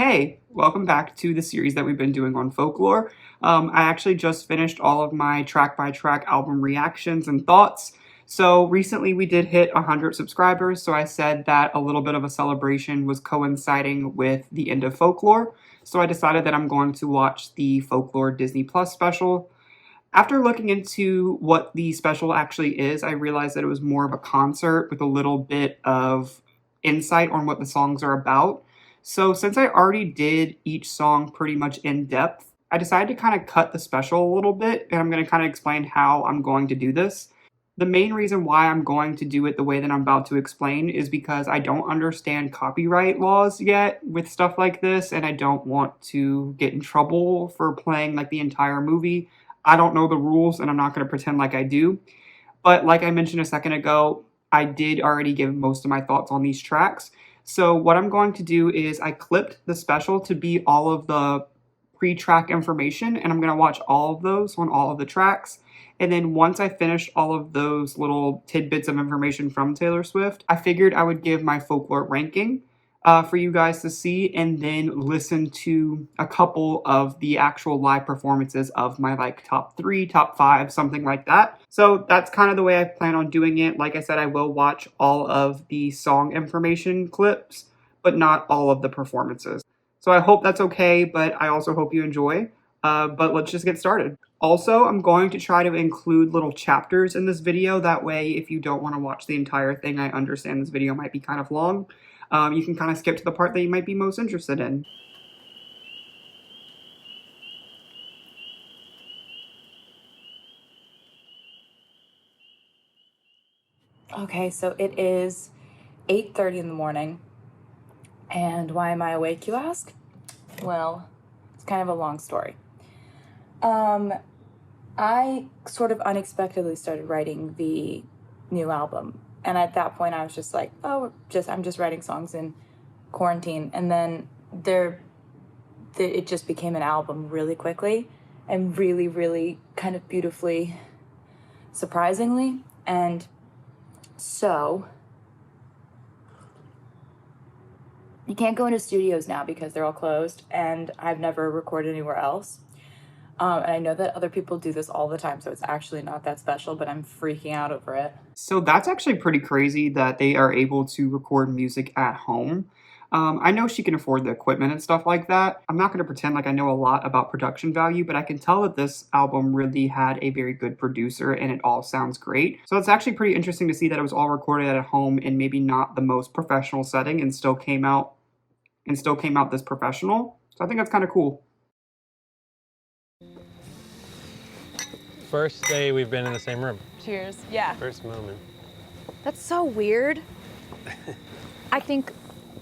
Hey, welcome back to the series that we've been doing on folklore. I actually just finished all of my track by track album reactions and thoughts. So recently we did hit 100 subscribers, so I said that a little bit of a celebration was coinciding with the end of folklore. So I decided that I'm going to watch the Folklore Disney Plus special. After looking into what the special actually is, I realized that it was more of a concert with a little bit of insight on what the songs are about. So, since I already did each song pretty much in depth, I decided to kind of cut the special a little bit, and I'm going to kind of explain how I'm going to do this. The main reason why I'm going to do it the way that I'm about to explain is because I don't understand copyright laws yet with stuff like this, and I don't want to get in trouble for playing like the entire movie. I don't know the rules, and I'm not going to pretend like I do. But like I mentioned a second ago, I did already give most of my thoughts on these tracks. So what I'm going to do is I clipped the special to be all of the pre-track information, and I'm going to watch all of those on all of the tracks. And then once I finish all of those little tidbits of information from Taylor Swift, I figured I would give my folklore ranking for you guys to see, and then listen to a couple of the actual live performances of my like top three, top five, something like that. So that's kind of the way I plan on doing it. Like I said, I will watch all of the song information clips, but not all of the performances. So I hope that's okay, but I also hope you enjoy. But let's just get started. Also, I'm going to try to include little chapters in this video. That way, if you don't want to watch the entire thing, I understand this video might be kind of long. You can kind of skip to the part that you might be most interested in. Okay, so it is 8:30 in the morning. And why am I awake, you ask? Well, it's kind of a long story. I sort of unexpectedly started writing the new album. And at that point I was just like, I'm just writing songs in quarantine. And then it just became an album really quickly and really, really kind of beautifully, surprisingly. And so you can't go into studios now because they're all closed, and I've never recorded anywhere else. And I know that other people do this all the time, so it's actually not that special, but I'm freaking out over it. So that's actually pretty crazy that they are able to record music at home. I know she can afford the equipment and stuff like that. I'm not going to pretend like I know a lot about production value, but I can tell that this album really had a very good producer and it all sounds great. So it's actually pretty interesting to see that it was all recorded at home in maybe not the most professional setting and still came out this professional. So I think that's kind of cool. First day we've been in the same room. Cheers. Yeah. First moment. That's so weird. I think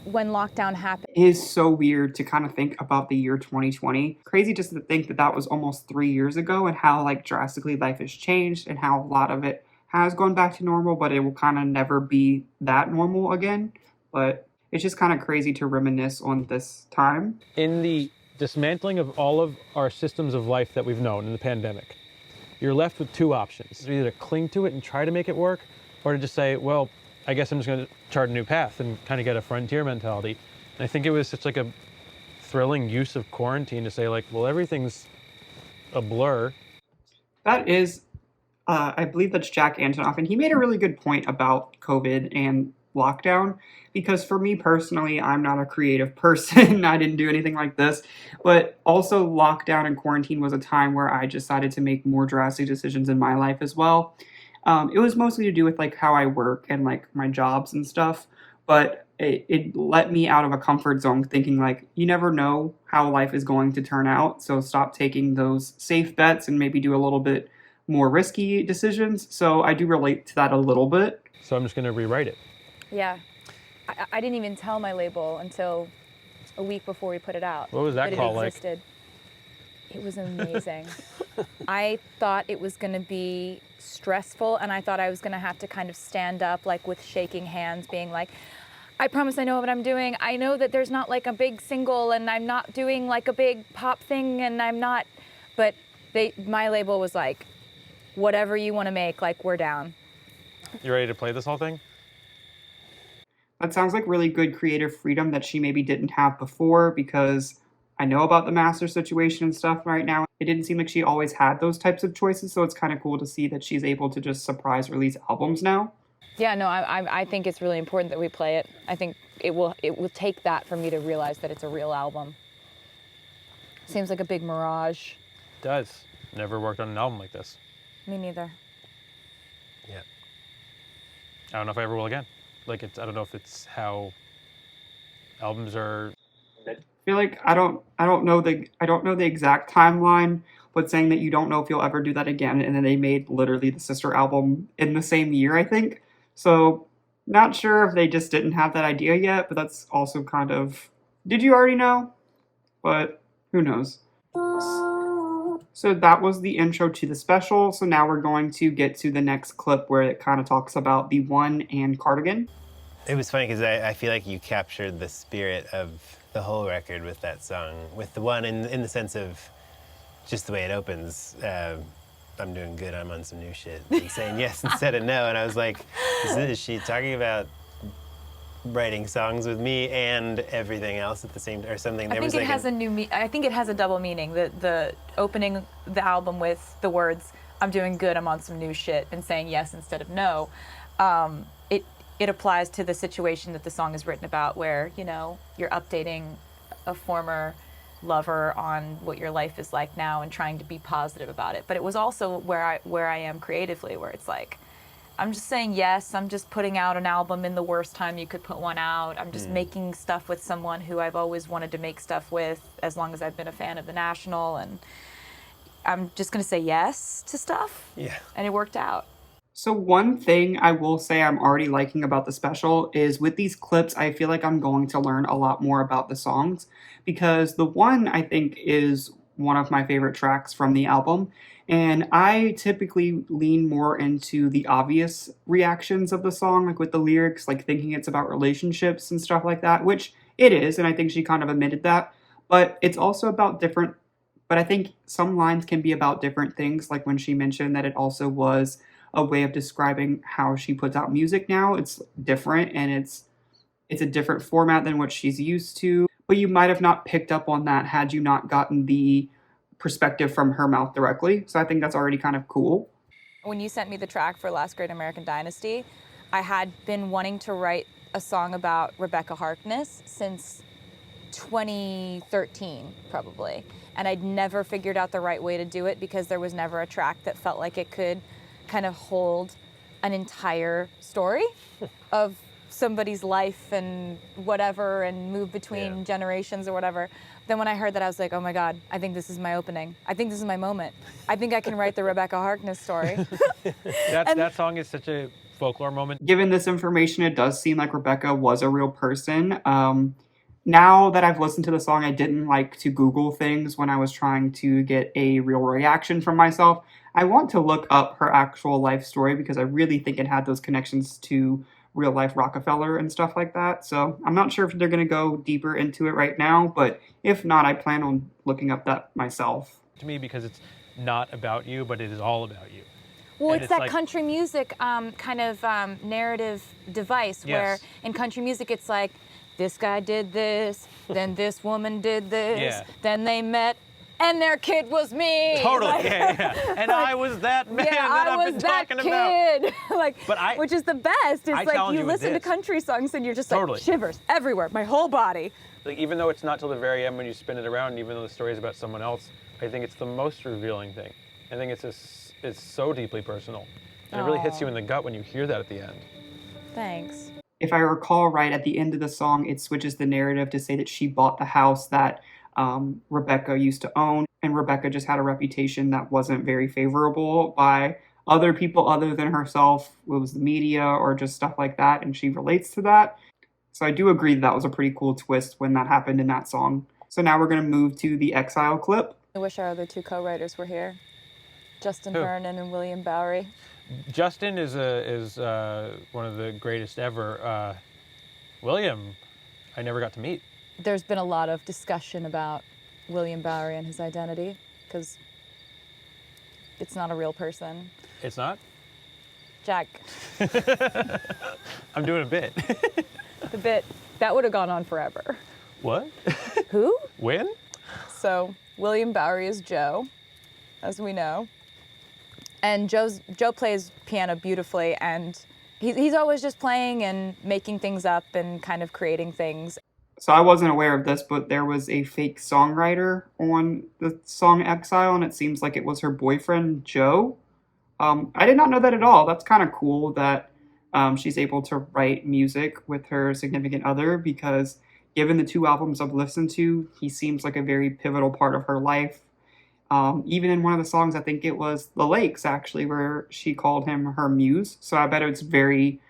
when lockdown happened, It is so weird to kind of think about the year 2020. Crazy just to think that that was almost 3 years ago, and how like drastically life has changed and how a lot of it has gone back to normal, but it will kind of never be that normal again. But it's just kind of crazy to reminisce on this time. In the dismantling of all of our systems of life that we've known in the pandemic, you're left with two options. Either to cling to it and try to make it work, or to just say, well, I guess I'm just going to chart a new path and kind of get a frontier mentality. And I think it was such like a thrilling use of quarantine to say like, well, everything's a blur. That is, I believe that's Jack Antonoff, and he made a really good point about COVID and lockdown. Because for me personally, I'm not a creative person. I didn't do anything like this. But also, lockdown and quarantine was a time where I decided to make more drastic decisions in my life as well. It was mostly to do with like how I work and like my jobs and stuff. But it let me out of a comfort zone, thinking like, you never know how life is going to turn out. So stop taking those safe bets and maybe do a little bit more risky decisions. So I do relate to that a little bit. So I'm just going to rewrite it. yeah, I didn't even tell my label until a week before we put it out. What was that call like? Existed. It was amazing. I thought it was going to be stressful, and I thought I was going to have to kind of stand up like with shaking hands, being like, I promise I know what I'm doing. I know that there's not like a big single, and I'm not doing like a big pop thing, and I'm not, but my label was like, whatever you want to make, like, we're down. You ready to play this whole thing? That sounds like really good creative freedom that she maybe didn't have before, because I know about the master situation and stuff right now. It didn't seem like she always had those types of choices, so it's kind of cool to see that she's able to just surprise release albums now. Yeah, no, I think it's really important that we play it. I think it will take that for me to realize that it's a real album. Seems like a big mirage. It does. Never worked on an album like this. Me neither. Yeah. I don't know if I ever will again. Like, I don't know if it's how albums are. I feel like I don't know the exact timeline, but saying that you don't know if you'll ever do that again, and then they made literally the sister album in the same year, I think. So not sure if they just didn't have that idea yet, but that's also kind of, did you already know? But who knows? So that was the intro to the special. So now we're going to get to the next clip where it kind of talks about The One and Cardigan. It was funny because I feel like you captured the spirit of the whole record with that song. With The One, in the sense of just the way it opens, I'm doing good, I'm on some new shit, and saying yes instead of no. And I was like, is she talking about writing songs with me and everything else at the same time, or something? I think it has I think it has a double meaning. The opening the album with the words "I'm doing good, I'm on some new shit," and saying yes instead of no. It applies to the situation that the song is written about, where you're updating a former lover on what your life is like now and trying to be positive about it. But it was also where I am creatively, where it's like, I'm just saying yes, I'm just putting out an album in the worst time you could put one out. I'm just making stuff with someone who I've always wanted to make stuff with as long as I've been a fan of The National, and I'm just gonna say yes to stuff. Yeah. And it worked out. So one thing I will say I'm already liking about the special is with these clips, I feel like I'm going to learn a lot more about the songs, because The One, I think, is one of my favorite tracks from the album. And I typically lean more into the obvious reactions of the song, like with the lyrics, like thinking it's about relationships and stuff like that, which it is, and I think she kind of admitted that. But it's also about different, but I think some lines can be about different things, like when she mentioned that it also was a way of describing how she puts out music now. It's different, and it's a different format than what she's used to. But you might have not picked up on that had you not gotten the perspective from her mouth directly. So I think that's already kind of cool. When you sent me the track for Last Great American Dynasty, I had been wanting to write a song about Rebecca Harkness since 2013, probably. And I'd never figured out the right way to do it, because there was never a track that felt like it could kind of hold an entire story of somebody's life and whatever, and move between generations or whatever. Then when I heard that, I was like, oh my God, I think this is my opening. I think this is my moment. I think I can write the Rebecca Harkness story. That song is such a folklore moment. Given this information, it does seem like Rebecca was a real person. Now that I've listened to the song, I didn't like to Google things when I was trying to get a real reaction from myself. I want to look up her actual life story, because I really think it had those connections to real life Rockefeller and stuff like that. So I'm not sure if they're going to go deeper into it right now, but if not, I plan on looking up that myself. To me, because it's not about you, but it is all about you. Well, And it's that like, country music kind of narrative device, where Yes. in country music it's like, this guy did this, then this woman did this, Yeah. then they met, and their kid was me. Totally, Like, yeah. And I was that man yeah, that I I've was been that talking about. kid. Like, But which is the best. It's I like challenge you you with listen to this. country songs and you're just Totally. like shivers everywhere, my whole body. Like, even though it's not till the very end when you spin it around, and even though the story is about someone else, I think it's the most revealing thing. I think it's so deeply personal. And it really hits you in the gut when you hear that at the end. Thanks. If I recall right, at the end of the song, it switches the narrative to say that she bought the house that Rebecca used to own, and Rebecca just had a reputation that wasn't very favorable by other people other than herself. It was the media or just stuff like that, and she relates to that. So I do agree that was a pretty cool twist when that happened in that song. So now we're going to move to the Exile clip. I wish our other two co-writers were here. Justin Who? Vernon and William Bowery. Justin is one of the greatest ever. William, I never got to meet. There's been a lot of discussion about William Bowery and his identity, because it's not a real person. It's not? Jack, I'm doing a bit. the bit that would have gone on forever. What? Who? When? So William Bowery is Joe, as we know, and Joe plays piano beautifully, and he's always just playing and making things up and kind of creating things. So I wasn't aware of this, but there was a fake songwriter on the song Exile, and it seems like it was her boyfriend, Joe. I did not know that at all. That's kind of cool that she's able to write music with her significant other, because given the 2 albums I've listened to, he seems like a very pivotal part of her life. Even in one of the songs, I think it was The Lakes, actually, where she called him her muse. So I bet it's very...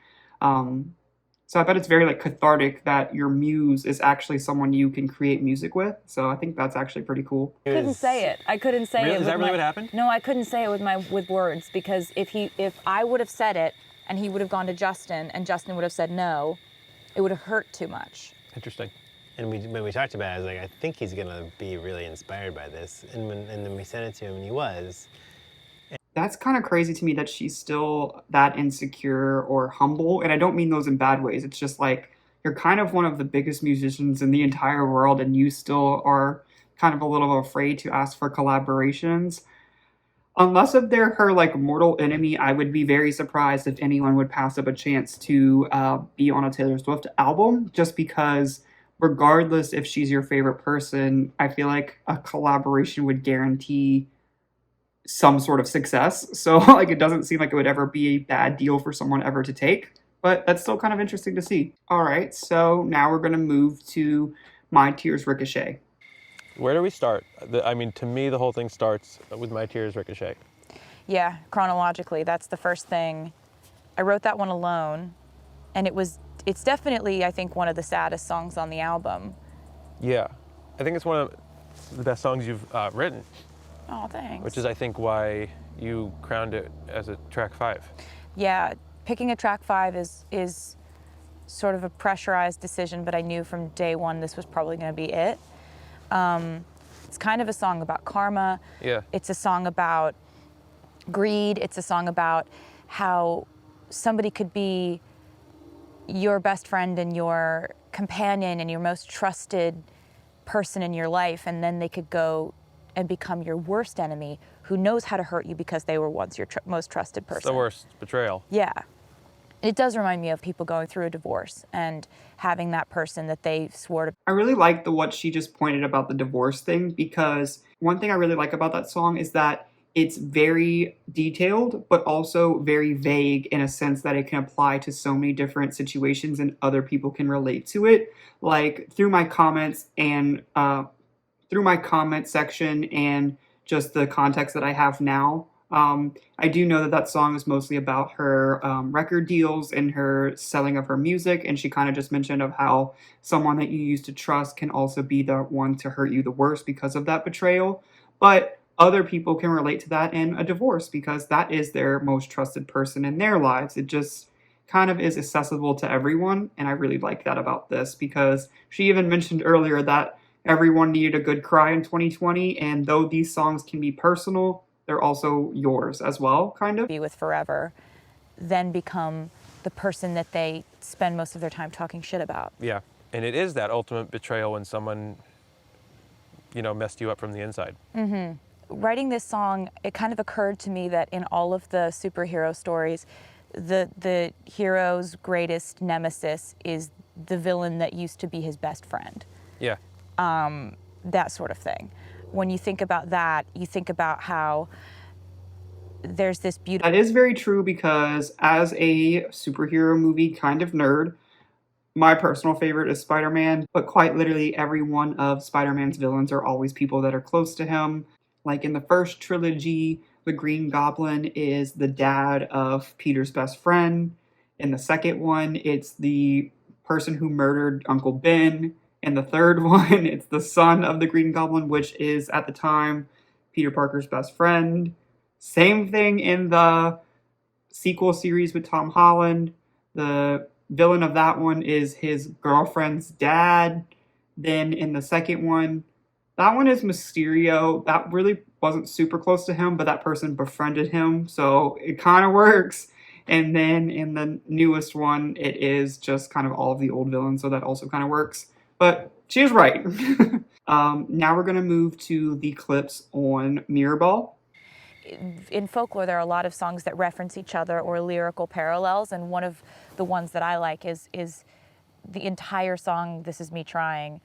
like cathartic that your muse is actually someone you can create music with. So I think that's actually pretty cool. I couldn't say it. I couldn't say Really? it. Is that really what happened? No, I couldn't say it with words, because if I would have said it and he would have gone to Justin and Justin would have said no, it would have hurt too much. Interesting. And when we talked about it, I was like, I think he's gonna be really inspired by this. And then we sent it to him, and he was. That's kind of crazy to me that she's still that insecure or humble. And I don't mean those in bad ways. It's just like, you're kind of one of the biggest musicians in the entire world, and you still are kind of a little afraid to ask for collaborations. Unless if they're her like mortal enemy, I would be very surprised if anyone would pass up a chance to be on a Taylor Swift album, just because regardless if she's your favorite person, I feel like a collaboration would guarantee some sort of success. So like, it doesn't seem like it would ever be a bad deal for someone ever to take, but that's still kind of interesting to see. All right, so now we're going to move to My Tears Ricochet. Where do we start? I mean, to me, the whole thing starts with My Tears Ricochet. Yeah, chronologically, that's the first thing. I wrote that one alone, and it's definitely, I think, one of the saddest songs on the album. Yeah. I think it's one of the best songs you've written, Oh, thanks. which is, I think, why you crowned it as a track 5. Yeah, picking a track 5 is sort of a pressurized decision, but I knew from day one this was probably going to be it. It's kind of a song about karma. Yeah. It's a song about greed. It's a song about how somebody could be your best friend and your companion and your most trusted person in your life, and then they could go and become your worst enemy who knows how to hurt you because they were once your most trusted person. It's the worst betrayal. Yeah. It does remind me of people going through a divorce and having that person that they swore to. I really like what she just pointed about the divorce thing, because one thing I really like about that song is that it's very detailed, but also very vague in a sense that it can apply to so many different situations and other people can relate to it. Like through my comments and through my comment section and just the context that I have now, I do know that song is mostly about her record deals and her selling of her music, and she kind of just mentioned of how someone that you used to trust can also be the one to hurt you the worst because of that betrayal. But other people can relate to that in a divorce because that is their most trusted person in their lives. It just kind of is accessible to everyone, and I really like that about this, because she even mentioned earlier that everyone needed a good cry in 2020, and though these songs can be personal, they're also yours as well, kind of. Be with forever, then become the person that they spend most of their time talking shit about. Yeah. And it is that ultimate betrayal when someone, messed you up from the inside. Mm-hmm. Writing this song, it kind of occurred to me that in all of the superhero stories, the hero's greatest nemesis is the villain that used to be his best friend. Yeah. That sort of thing. When you think about that, you think about how there's this beautiful... That is very true, because as a superhero movie kind of nerd, my personal favorite is Spider-Man, but quite literally every one of Spider-Man's villains are always people that are close to him. Like in the first trilogy, the Green Goblin is the dad of Peter's best friend. In the second one, it's the person who murdered Uncle Ben. In the third one, it's the son of the Green Goblin, which is, at the time, Peter Parker's best friend. Same thing in the sequel series with Tom Holland. The villain of that one is his girlfriend's dad. Then in the second one, that one is Mysterio. That really wasn't super close to him, but that person befriended him, so it kind of works. And then in the newest one, it is just kind of all of the old villains, so that also kind of works. But she is right. Now we're going to move to the clips on Mirrorball. In folklore, there are a lot of songs that reference each other or lyrical parallels, and one of the ones that I like is the entire song, This Is Me Trying,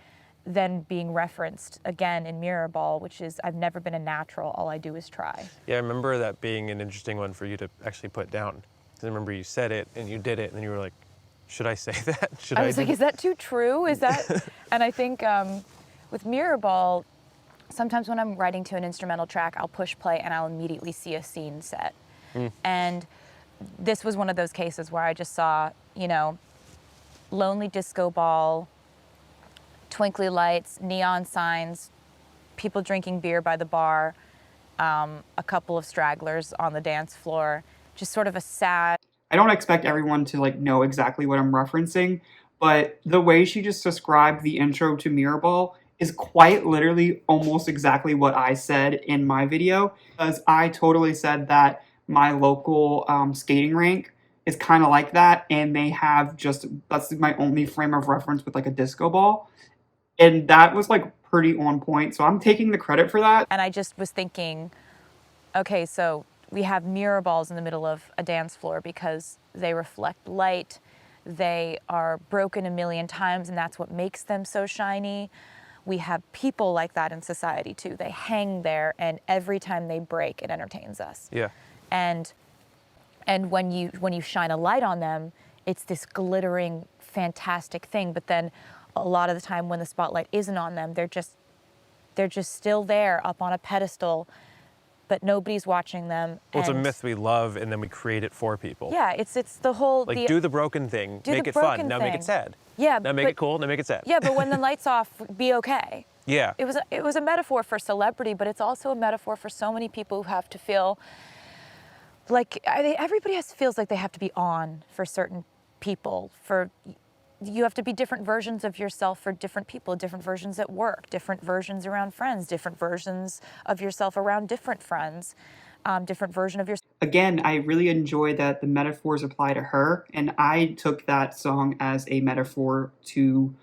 then being referenced again in Mirrorball, which is, I've never been a natural, all I do is try. Yeah, I remember that being an interesting one for you to actually put down. I remember you said it and you did it, and then you were like, should I say that? Should I was like, do is that too true? Is that? And I think with Mirrorball, sometimes when I'm writing to an instrumental track, I'll push play and I'll immediately see a scene set. And this was one of those cases where I just saw, you know, lonely disco ball, twinkly lights, neon signs, people drinking beer by the bar, a couple of stragglers on the dance floor, just sort of a sad. I don't expect everyone to like know exactly what I'm referencing, but the way she just described the intro to Mirrorball is quite literally almost exactly what I said in my video, because I totally said that my local skating rink is kind of like that, and they have just, that's my only frame of reference with like a disco ball. And that was like pretty on point. So I'm taking the credit for that. And I just was thinking, okay, so we have mirror balls in the middle of a dance floor because they reflect light. They are broken a million times, and that's what makes them so shiny. We have people like that in society too. They hang there, and every time they break, it entertains us. Yeah. And when you shine a light on them, it's this glittering, fantastic thing. But then a lot of the time when the spotlight isn't on them, they're just still there up on a pedestal, but nobody's watching them. Well, it's a myth we love, and then we create it for people. Yeah, it's the whole Like, do the broken thing, make it fun, now make it sad. Yeah, now make it cool, now make it sad. Yeah, but when the light's off, be okay. Yeah. It was a metaphor for celebrity, but it's also a metaphor for so many people who have to feel like everybody feels like they have to be on for certain people. You have to be different versions of yourself for different people, different versions at work, different versions around friends, different versions of yourself around different friends, different version of yourself. Again, I really enjoy that the metaphors apply to her, and I took that song as a metaphor to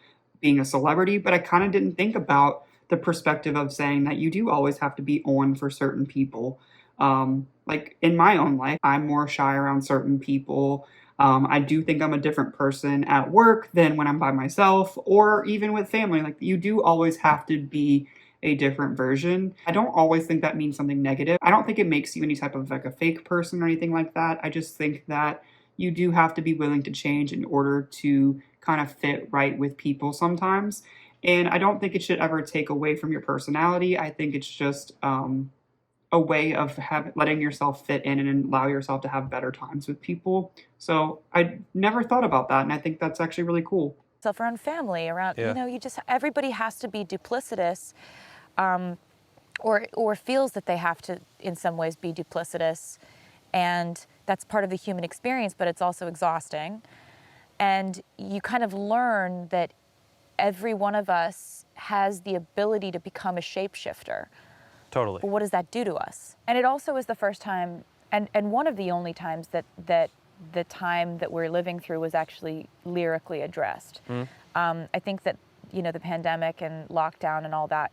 being a celebrity, but I kind of didn't think about the perspective of saying that you do always have to be on for certain people. Like in my own life, I'm more shy around certain people. I do think I'm a different person at work than when I'm by myself or even with family. Like, you do always have to be a different version. I don't always think that means something negative. I don't think it makes you any type of like a fake person or anything like that. I just think that you do have to be willing to change in order to kind of fit right with people sometimes. And I don't think it should ever take away from your personality. I think it's just a way of letting yourself fit in and allow yourself to have better times with people. So I never thought about that, and I think that's actually really cool. Self around family, around, Yeah. you know, everybody has to be duplicitous, or feels that they have to in some ways be duplicitous, and that's part of the human experience, but it's also exhausting. And you kind of learn that every one of us has the ability to become a shapeshifter. Totally. But what does that do to us? And it also is the first time, and one of the only times that the time that we're living through was actually lyrically addressed. I think that, you know, the pandemic and lockdown and all that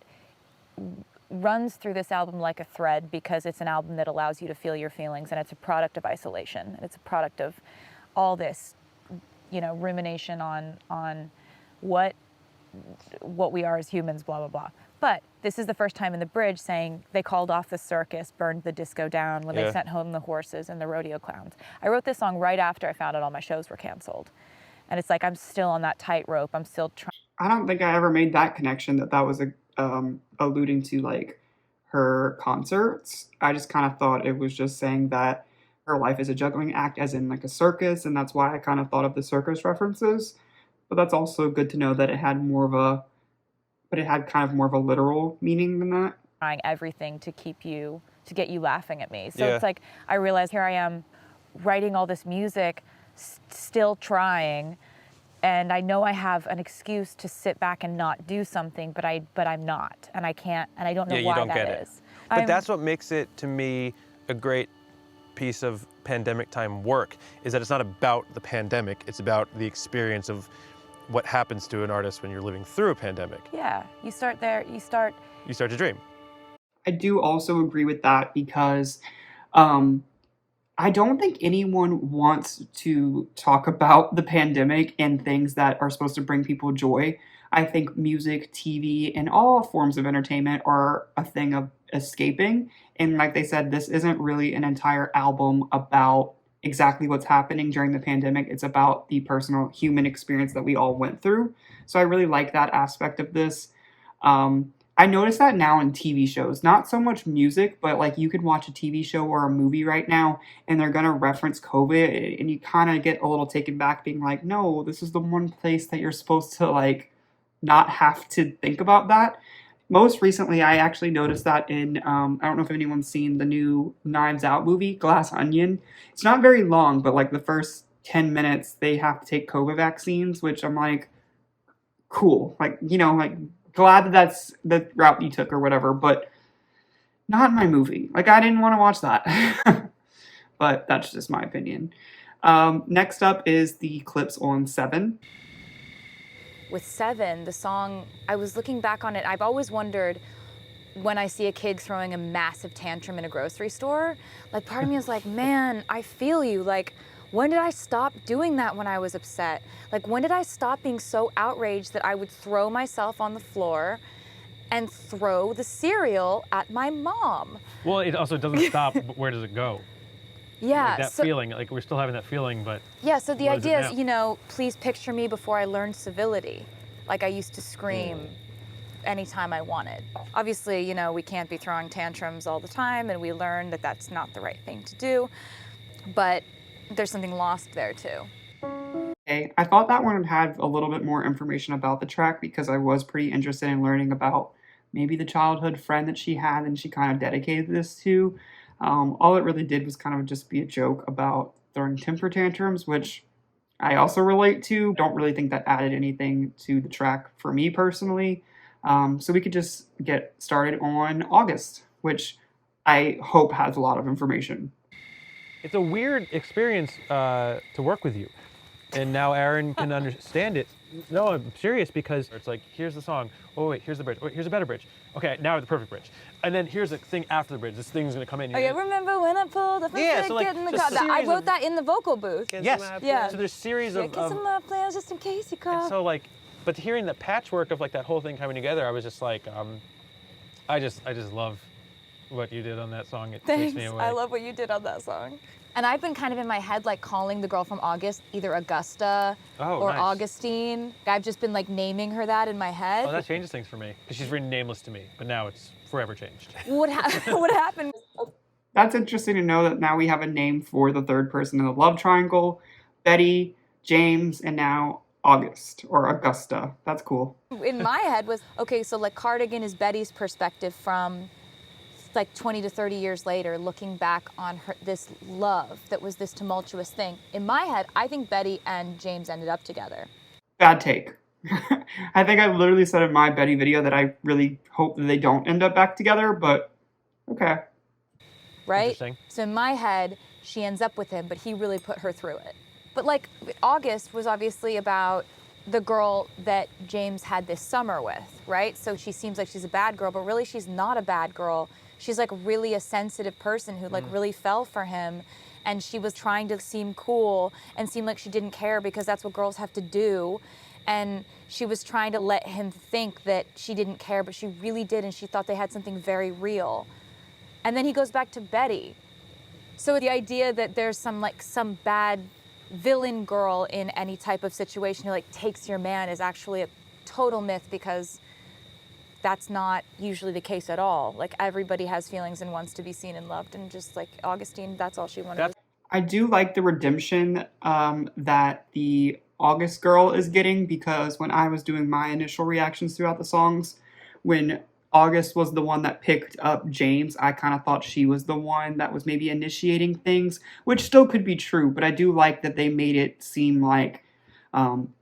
runs through this album like a thread, because it's an album that allows you to feel your feelings, and it's a product of isolation. And it's a product of all this, you know, rumination on what we are as humans, blah, blah, blah. But this is the first time in the bridge saying they called off the circus, burned the disco down when they sent home the horses and the rodeo clowns. I wrote this song right after I found out all my shows were canceled. And it's like, I'm still on that tightrope. I'm still trying. I don't think I ever made that connection that was alluding to like her concerts. I just kind of thought it was just saying that her life is a juggling act, as in like a circus, and that's why I kind of thought of the circus references. But that's also good to know that it had kind of more of a literal meaning than that. Trying everything to get you laughing at me. So Yeah. it's like, I realized here I am writing all this music, still trying, and I know I have an excuse to sit back and not do something, but I'm not, and I can't, and I don't know Yeah, you why don't that get it. is. But that's what makes it, to me, a great piece of pandemic time work is that it's not about the pandemic, it's about the experience of what happens to an artist when you're living through a pandemic. Yeah, you start there, You start to dream. I do also agree with that because um, I don't think anyone wants to talk about the pandemic and things that are supposed to bring people joy. I think music, TV, and all forms of entertainment are a thing of escaping. And like they said, this isn't really an entire album about exactly what's happening during the pandemic. It's about the personal human experience that we all went through. So I really like that aspect of this. I notice that now in TV shows, not so much music, but like you could watch a TV show or a movie right now and they're going to reference COVID and you kind of get a little taken back being like, no, this is the one place that you're supposed to like not have to think about that. Most recently, I actually noticed that in, I don't know if anyone's seen the new Knives Out movie, Glass Onion. It's not very long, but like the first 10 minutes, they have to take COVID vaccines, which I'm like, cool. Like, you know, like glad that that's the route you took or whatever, but not in my movie. Like, I didn't want to watch that. But that's just my opinion. Next up is the clips on Seven. with Seven, the song, I was looking back on it, I've always wondered when I see a kid throwing a massive tantrum in a grocery store, like part of me is like, man, I feel you. Like, when did I stop doing that when I was upset? Like, when did I stop being so outraged that I would throw myself on the floor and throw the cereal at my mom? Well, it also doesn't stop, but where does it go? Yeah. Like that feeling, like we're still having that feeling, but Yeah, so the what is it idea now? is, you know, please picture me before I learned civility. Like I used to scream anytime I wanted. Obviously, you know, we can't be throwing tantrums all the time, and we learn that that's not the right thing to do, but there's something lost there too. Okay. I thought that one had a little bit more information about the track because I was pretty interested in learning about maybe the childhood friend that she had and she kind of dedicated this to. All it really did was kind of just be a joke about throwing temper tantrums, which I also relate to. Don't really think that added anything to the track for me personally. So we could just get started on August, which I hope has a lot of information. it's a weird experience to work with you. And now Aaron can understand it. No, I'm serious because it's like, here's the song. Oh, wait, here's the bridge. Wait, here's a better bridge. Okay, now I have the perfect bridge. And then here's the thing after the bridge. This thing's gonna come in. Okay, remember when I pulled up Yeah, and so, like, get in the just car? I series wrote of- that in the vocal booth. Yes. Yeah. So there's series Yeah, of, get some plans just in case you call. and so like, but hearing the patchwork of like that whole thing coming together, I was just like, I just love what you did on that song. It Thanks. takes me away. I love what you did on that song. And I've been kind of in my head like calling the girl from August either Augusta Oh, or nice. Augustine. I've just been like naming her that in my head. Oh, that changes things for me because she's written nameless to me, but now it's forever changed. What happened? That's interesting to know that now we have a name for the third person in the love triangle. Betty, James, and now August or Augusta. That's cool. In my head was, okay, so like Cardigan is Betty's perspective from like 20 to 30 years later, looking back on this love that was this tumultuous thing. In my head, I think Betty and James ended up together. Bad take. I think I literally said in my Betty video that I really hope that they don't end up back together, but okay. Right? Interesting. So in my head, she ends up with him, but he really put her through it. But like August was obviously about the girl that James had this summer with, right? So she seems like she's a bad girl, but really she's not a bad girl. She's like really a sensitive person who like really fell for him, and she was trying to seem cool and seem like she didn't care because that's what girls have to do. And she was trying to let him think that she didn't care, but she really did, and she thought they had something very real. And then he goes back to Betty. So the idea that there's some bad villain girl in any type of situation who like takes your man is actually a total myth, because that's not usually the case at all. Like everybody has feelings and wants to be seen and loved, and just like Augustine, that's all she wanted. I do like the redemption that the August girl is getting, because when I was doing my initial reactions throughout the songs, when August was the one that picked up James, I kind of thought she was the one that was maybe initiating things, which still could be true, but I do like that they made it seem like,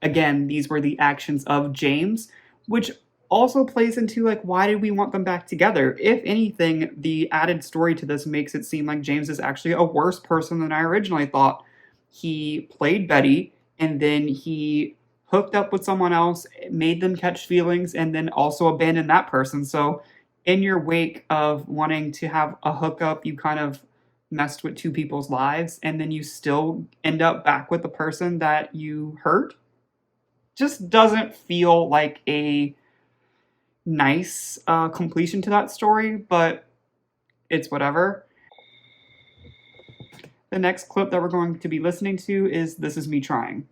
again, these were the actions of James, which also plays into like, why did we want them back together? If anything, the added story to this makes it seem like James is actually a worse person than I originally thought. He played Betty, and then he hooked up with someone else, made them catch feelings, and then also abandoned that person. So in your wake of wanting to have a hookup, you kind of messed with two people's lives, and then you still end up back with the person that you hurt. Just doesn't feel like a nice completion to that story, but it's whatever. The next clip that we're going to be listening to is This Is Me Trying.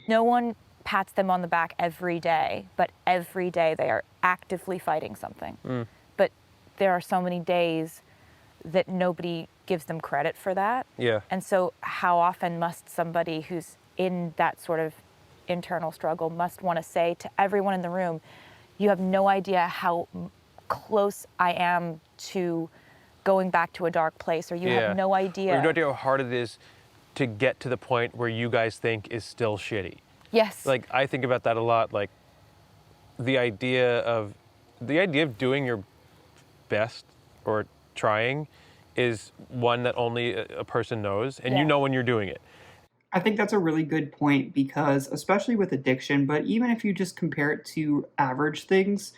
No one pats them on the back every day, but every day they are actively fighting something. But there are so many days that nobody gives them credit for that. Yeah. And so how often must somebody who's in that sort of internal struggle must want to say to everyone in the room, you have no idea how close I am to going back to a dark place, or you have no idea. You have no idea how hard it is to get to the point where you guys think is still shitty. Yes. Like, I think about that a lot. Like, the idea of doing your best or trying is one that only a person knows, and you know when you're doing it. I think that's a really good point because, especially with addiction, but even if you just compare it to average things,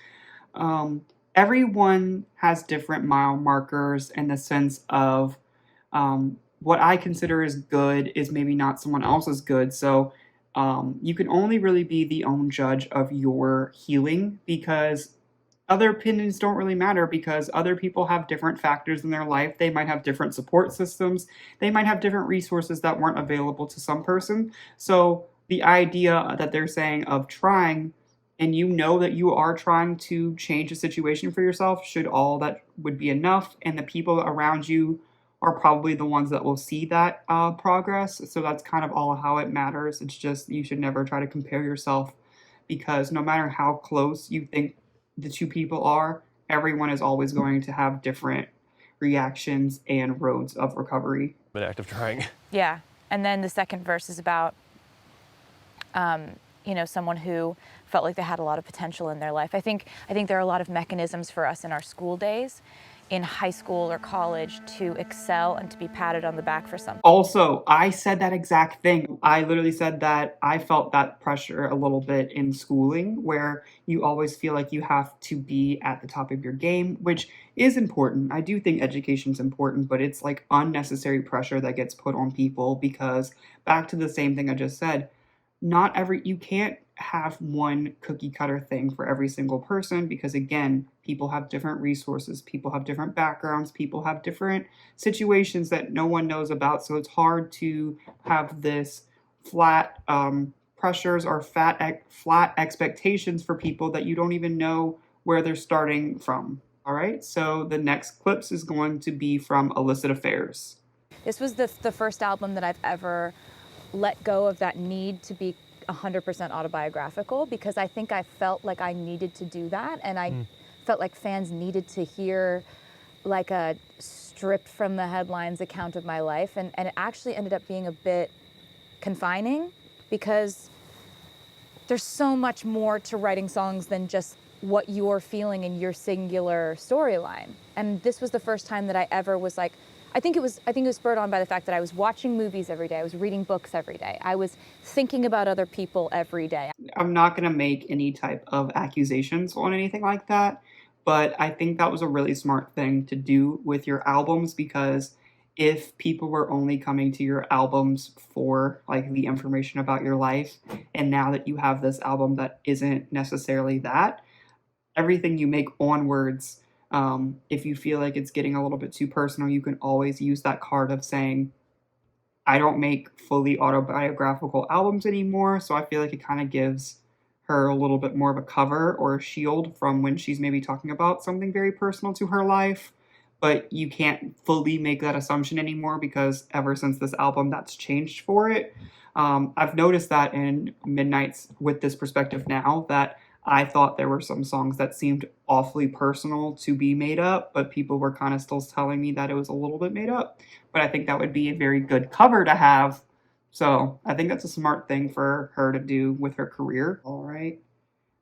everyone has different mile markers in the sense of what I consider as good is maybe not someone else's good. So you can only really be the own judge of your healing because other opinions don't really matter because other people have different factors in their life. They might have different support systems. They might have different resources that weren't available to some person. So the idea that they're saying of trying, and you know that you are trying to change a situation for yourself, should all that would be enough. And the people around you are probably the ones that will see that progress. So that's kind of all how it matters. It's just you should never try to compare yourself because no matter how close you think the two people are, everyone is always going to have different reactions and roads of recovery. An act of trying. Yeah. And then the second verse is about, someone who felt like they had a lot of potential in their life. I think there are a lot of mechanisms for us in our school days, in high school or college, to excel and to be patted on the back for something. Also, I said that exact thing. I literally said that I felt that pressure a little bit in schooling where you always feel like you have to be at the top of your game, which is important. I do think education's important, but it's like unnecessary pressure that gets put on people because back to the same thing I just said, you can't have one cookie cutter thing for every single person because again, people have different resources, people have different backgrounds, people have different situations that no one knows about. So it's hard to have this flat pressures or flat expectations for people that you don't even know where they're starting from. All right, so the next clips is going to be from Illicit Affairs. This was the first album that I've ever let go of that need to be 100% autobiographical because I think I felt like I needed to do that, and I felt like fans needed to hear like a stripped from the headlines account of my life, and it actually ended up being a bit confining because there's so much more to writing songs than just what you're feeling in your singular storyline. And this was the first time that I ever was like, I think it was spurred on by the fact that I was watching movies every day. I was reading books every day. I was thinking about other people every day. I'm not going to make any type of accusations on anything like that, but I think that was a really smart thing to do with your albums because if people were only coming to your albums for like the information about your life, and now that you have this album that isn't necessarily that, everything you make onwards, if you feel like it's getting a little bit too personal, you can always use that card of saying, I don't make fully autobiographical albums anymore, so I feel like it kind of gives her a little bit more of a cover or a shield from when she's maybe talking about something very personal to her life. But you can't fully make that assumption anymore because ever since this album, that's changed for it. I've noticed that in Midnights with this perspective now that I thought there were some songs that seemed awfully personal to be made up, but people were kind of still telling me that it was a little bit made up. But I think that would be a very good cover to have. So I think that's a smart thing for her to do with her career. All right.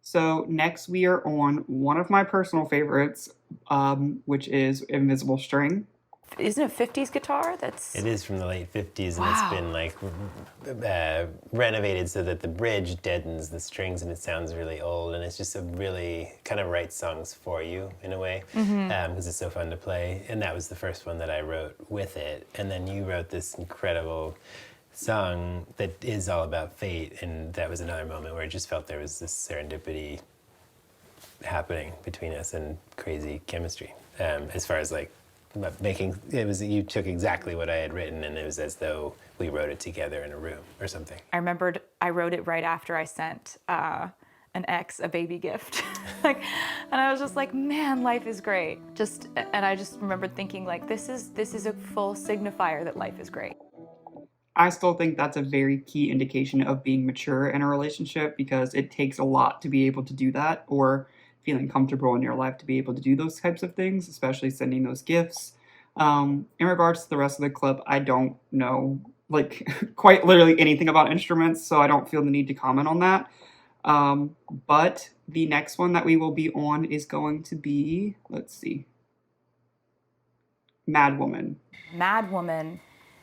So next we are on one of my personal favorites, which is Invisible String. Isn't it 50s guitar? It is from the late 50s, and Wow. it's been like renovated so that the bridge deadens the strings and it sounds really old, and it's just a really kind of writes songs for you in a way, because it's so fun to play. And that was the first one that I wrote with it. And then you wrote this incredible song that is all about fate, and that was another moment where I just felt there was this serendipity happening between us and crazy chemistry. As far as like making, it was, you took exactly what I had written and it was as though we wrote it together in a room or something. I remembered I wrote it right after I sent an ex a baby gift. And I was just like, man, life is great. And I just remembered thinking like, this is a full signifier that life is great. I still think that's a very key indication of being mature in a relationship, because it takes a lot to be able to do that, or feeling comfortable in your life to be able to do those types of things, especially sending those gifts. In regards to the rest of the clip, I don't know like quite literally anything about instruments, so I don't feel the need to comment on that. But the next one that we will be on is going to be, let's see, Mad Woman. Mad Woman,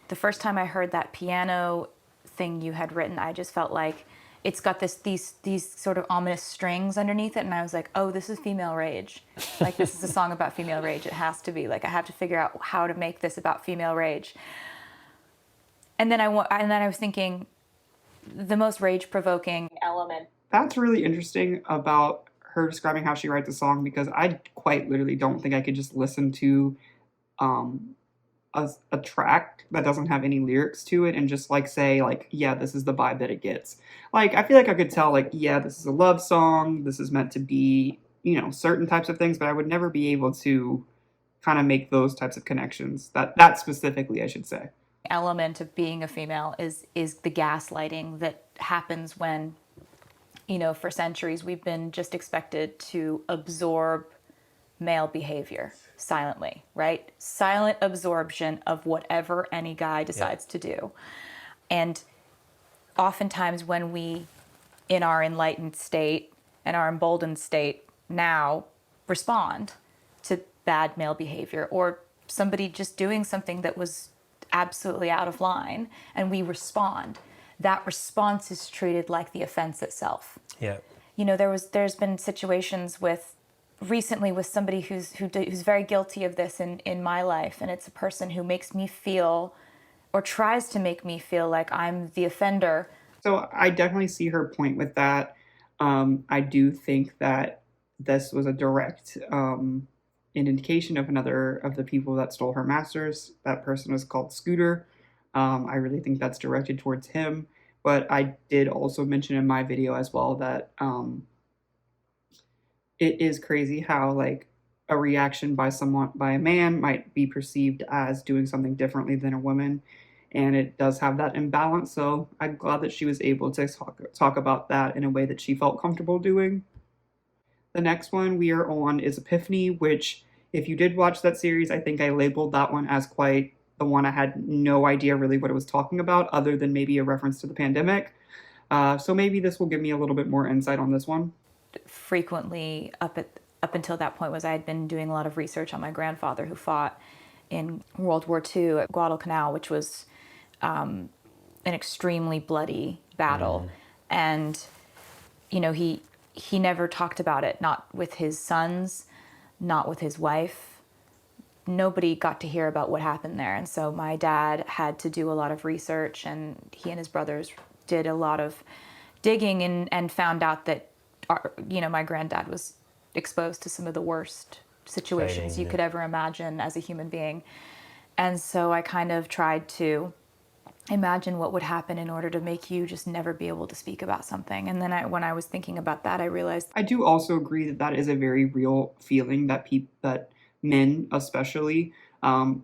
the first time I heard that piano thing you had written, I just felt like it's got these sort of ominous strings underneath it, and I was like, oh, this is female rage. Like, this is a song about female rage. It has to be. Like, I have to figure out how to make this about female rage. And then I was thinking, the most rage-provoking element. That's really interesting about her describing how she writes a song, because I quite literally don't think I could just listen to a track that doesn't have any lyrics to it and just like say like, yeah, this is the vibe that it gets. Like, I feel like I could tell like, yeah, this is a love song, this is meant to be, you know, certain types of things, but I would never be able to kind of make those types of connections. That specifically, I should say. Element of being a female is the gaslighting that happens when, you know, for centuries we've been just expected to absorb male behavior silently, right? Silent absorption of whatever any guy decides to do. And oftentimes when we, in our enlightened state and our emboldened state now, respond to bad male behavior or somebody just doing something that was absolutely out of line, and we respond, that response is treated like the offense itself. Yeah. You know, there's been situations recently with somebody who's very guilty of this in my life, and it's a person who makes me feel, or tries to make me feel like I'm the offender. So I definitely see her point with that. I do think that this was a direct an indication of another of the people that stole her masters. That person is called Scooter. I really think that's directed towards him. But I did also mention in my video as well that it is crazy how like a reaction by a man might be perceived as doing something differently than a woman, and it does have that imbalance. So I'm glad that she was able to talk about that in a way that she felt comfortable doing. The next one we are on is Epiphany, which if you did watch that series, I think I labeled that one as quite the one I had no idea really what it was talking about, other than maybe a reference to the pandemic. So maybe this will give me a little bit more insight on this one. Frequently up until that point was I had been doing a lot of research on my grandfather who fought in World War II at Guadalcanal, which was an extremely bloody battle. And, you know, he never talked about it, not with his sons, not with his wife. Nobody got to hear about what happened there. And so my dad had to do a lot of research, and he and his brothers did a lot of digging and found out that, you know, my granddad was exposed to some of the worst situations you could ever imagine as a human being. And so I kind of tried to imagine what would happen in order to make you just never be able to speak about something. And then when I was thinking about that, I realized I do also agree that that is a very real feeling that that men, especially,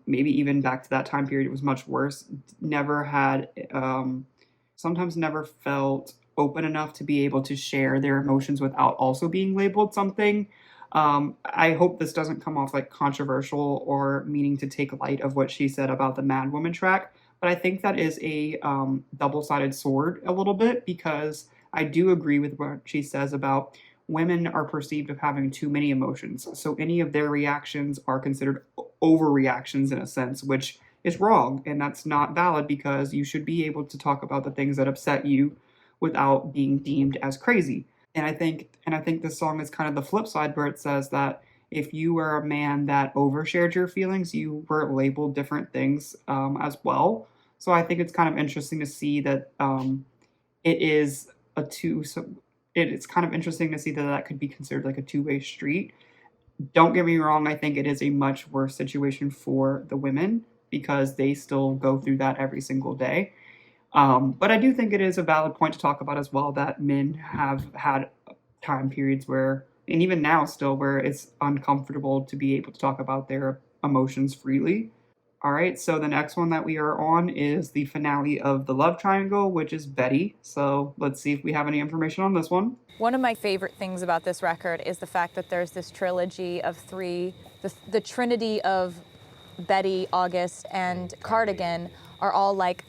maybe even back to that time period, it was much worse, never had, sometimes never felt open enough to be able to share their emotions without also being labeled something. I hope this doesn't come off like controversial or meaning to take light of what she said about the Mad Woman track, but I think that is a double-sided sword a little bit, because I do agree with what she says about women are perceived of having too many emotions. So any of their reactions are considered overreactions in a sense, which is wrong. And that's not valid because you should be able to talk about the things that upset you without being deemed as crazy. And I think this song is kind of the flip side where it says that if you were a man that overshared your feelings, you were labeled different things as well. So I think it's kind of interesting to see that it is a two. So it's kind of interesting to see that that could be considered like a two-way street. Don't get me wrong, I think it is a much worse situation for the women because they still go through that every single day. But I do think it is a valid point to talk about as well that men have had time periods where, and even now still, where it's uncomfortable to be able to talk about their emotions freely. All right, so the next one that we are on is the finale of the Love Triangle, which is Betty. So let's see if we have any information on this one. One of my favorite things about this record is the fact that there's this trilogy of three, the trinity of Betty, August, and Cardigan are all like,